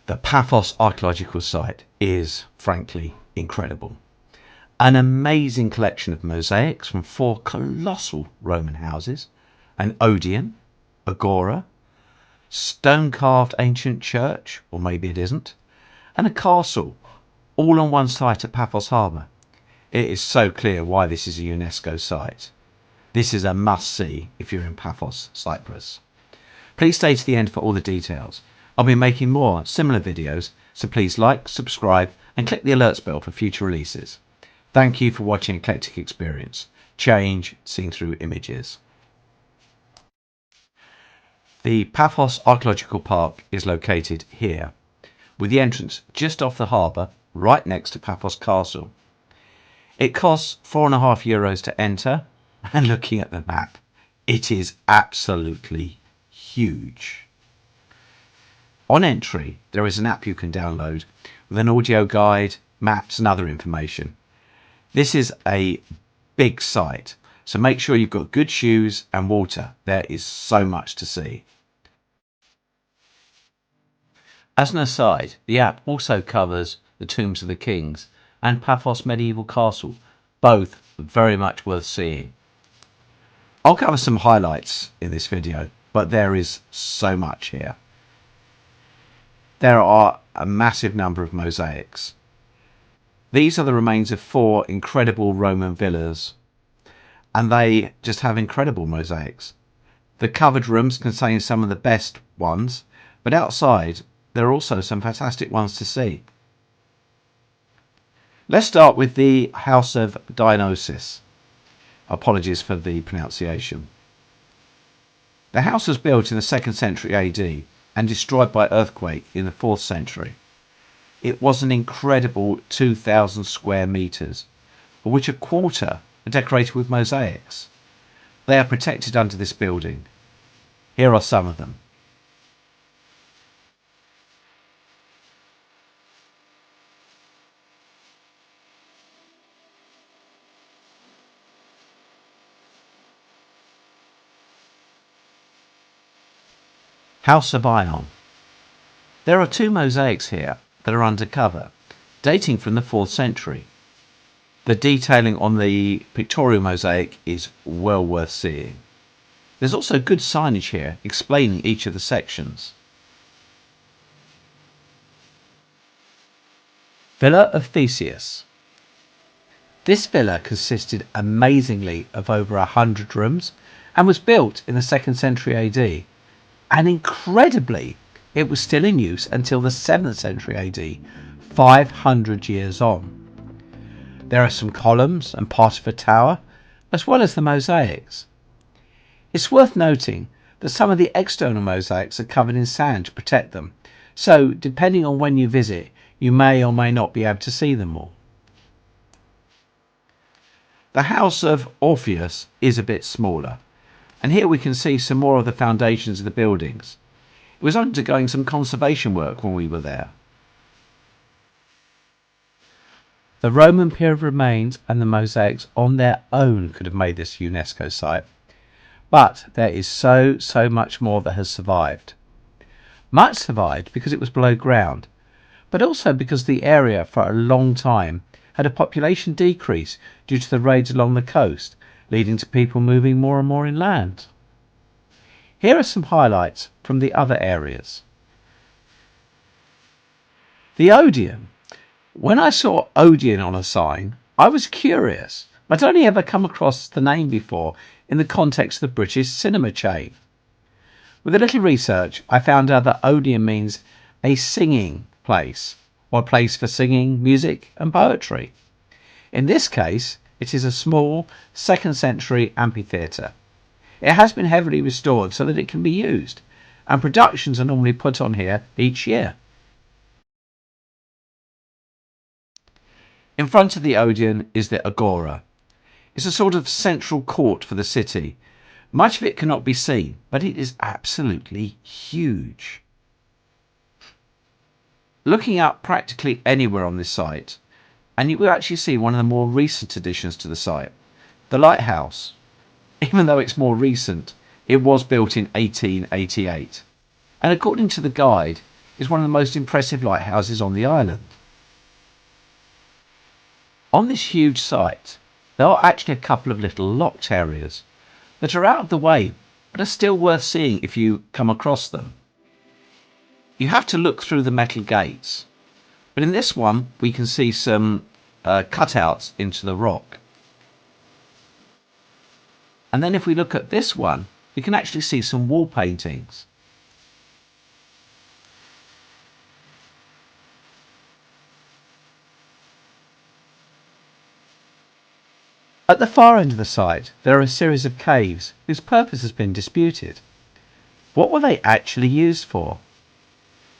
The Paphos Archaeological site is, frankly, incredible. An amazing collection of mosaics from 4 colossal Roman houses, an Odeon, Agora, stone-carved ancient church, or maybe it isn't, and a castle, all on one site at Paphos Harbour. It is so clear why this is a UNESCO site. This is a must-see if you're in Paphos, Cyprus. Please stay to the end for all the details. I'll be making more similar videos, so please like, subscribe and click the alerts bell for future releases. Thank you for watching Eclectic Experience. Change seen through images. The Paphos Archaeological Park is located here, with the entrance just off the harbour, right next to Paphos Castle. It costs €4.50 to enter, and looking at the map, it is absolutely huge. On entry, there is an app you can download with an audio guide, maps and other information. This is a big site, so make sure you've got good shoes and water. There is so much to see. As an aside, the app also covers the Tombs of the Kings and Paphos Medieval Castle, both very much worth seeing. I'll cover some highlights in this video, but there is so much here. There are a massive number of mosaics. These are the remains of 4 incredible Roman villas, and they just have incredible mosaics. The covered rooms contain some of the best ones, but outside there are also some fantastic ones to see. Let's start with the House of Dionysus. Apologies for the pronunciation. The house was built in the 2nd century AD and destroyed by earthquake in the 4th century. It was an incredible 2,000 square meters, of which a quarter are decorated with mosaics. They are protected under this building. Here are some of them. House of Ion. There are 2 mosaics here that are undercover, dating from the 4th century. The detailing on the pictorial mosaic is well worth seeing. There's also good signage here explaining each of the sections. Villa of Theseus. This villa consisted amazingly of over 100 rooms and was built in the 2nd century AD. And incredibly, it was still in use until the 7th century AD, 500 years on. There are some columns and part of a tower, as well as the mosaics. It's worth noting that some of the external mosaics are covered in sand to protect them, so depending on when you visit, you may or may not be able to see them all. The House of Orpheus is a bit smaller, and here we can see some more of the foundations of the buildings. It was undergoing some conservation work when we were there. The Roman period remains and the mosaics on their own could have made this UNESCO site, but there is so much more that has survived. Much survived because it was below ground, but also because the area for a long time had a population decrease due to the raids along the coast, leading to people moving more and more inland. Here are some highlights from the other areas. The Odeon. When I saw Odeon on a sign, I was curious. I'd only ever come across the name before in the context of the British cinema chain. With a little research, I found out that Odeon means a singing place, or a place for singing, music and poetry. In this case, it is a small 2nd century amphitheatre. It has been heavily restored so that it can be used, and productions are normally put on here each year. In front of the Odeon is the Agora. It's a sort of central court for the city. Much of it cannot be seen, but it is absolutely huge. Looking up practically anywhere on this site, and you will actually see one of the more recent additions to the site, the lighthouse. Even though it's more recent, it was built in 1888, and according to the guide, is one of the most impressive lighthouses on the island. On this huge site, there are actually a couple of little locked areas that are out of the way but are still worth seeing if you come across them. You have to look through the metal gates, but in this one we can see some cutouts into the rock. And then if we look at this one, we can actually see some wall paintings. At the far end of the site, there are a series of caves whose purpose has been disputed. What were they actually used for?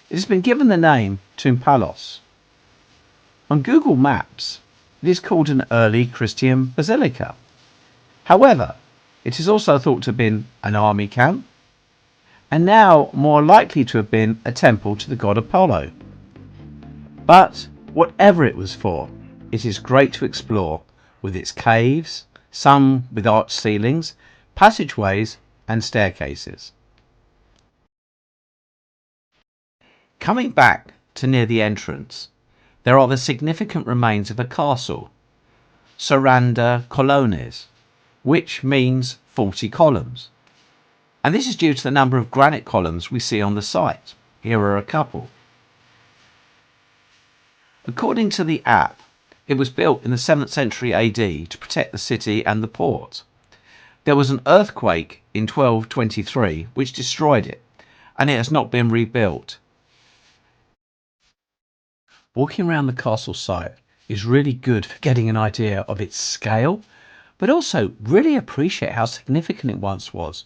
It has been given the name Paphos. On Google Maps, it is called an early Christian basilica. However, it is also thought to have been an army camp, and now more likely to have been a temple to the god Apollo. But whatever it was for, it is great to explore, with its caves, some with arched ceilings, passageways and staircases. Coming back to near the entrance, there are the significant remains of a castle, Surrender Colonnes, which means 40 columns. And this is due to the number of granite columns we see on the site. Here are a couple. According to the app, it was built in the 7th century AD to protect the city and the port. There was an earthquake in 1223 which destroyed it, and it has not been rebuilt. Walking around the castle site is really good for getting an idea of its scale, but also really appreciate how significant it once was,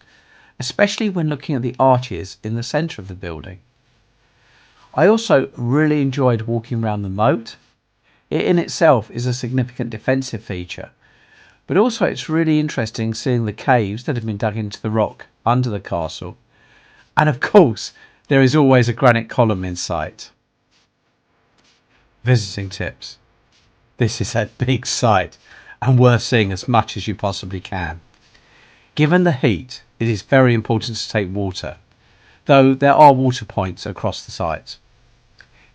especially when looking at the arches in the centre of the building. I also really enjoyed walking around the moat. It in itself is a significant defensive feature, but also it's really interesting seeing the caves that have been dug into the rock under the castle, and of course there is always a granite column in sight. Visiting tips. This is a big site and worth seeing as much as you possibly can. Given the heat, it is very important to take water, though there are water points across the site.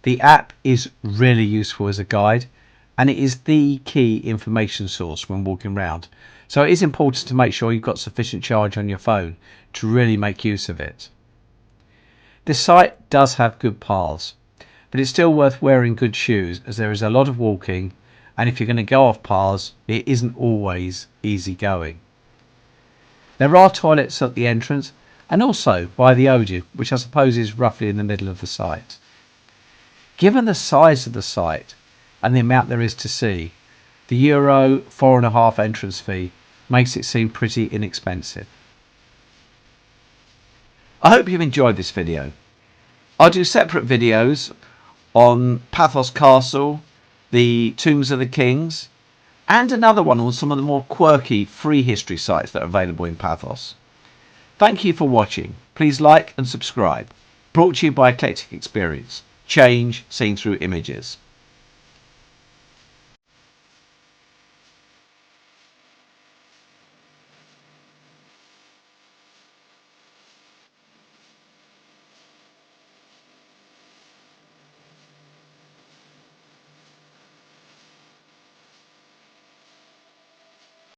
The app is really useful as a guide, and it is the key information source when walking around, so it is important to make sure you've got sufficient charge on your phone to really make use of it. This site does have good paths, but it's still worth wearing good shoes as there is a lot of walking, and if you're going to go off paths, it isn't always easy going. There are toilets at the entrance and also by the Odeon, which I suppose is roughly in the middle of the site. Given the size of the site and the amount there is to see, the euro 4.5 entrance fee makes it seem pretty inexpensive. I hope you've enjoyed this video. I'll do separate videos on Paphos Castle, the Tombs of the Kings, and another one on some of the more quirky free history sites that are available in Paphos. Thank you for watching. Please like and subscribe. Brought to you by Eclectic Experience. Change seen through images.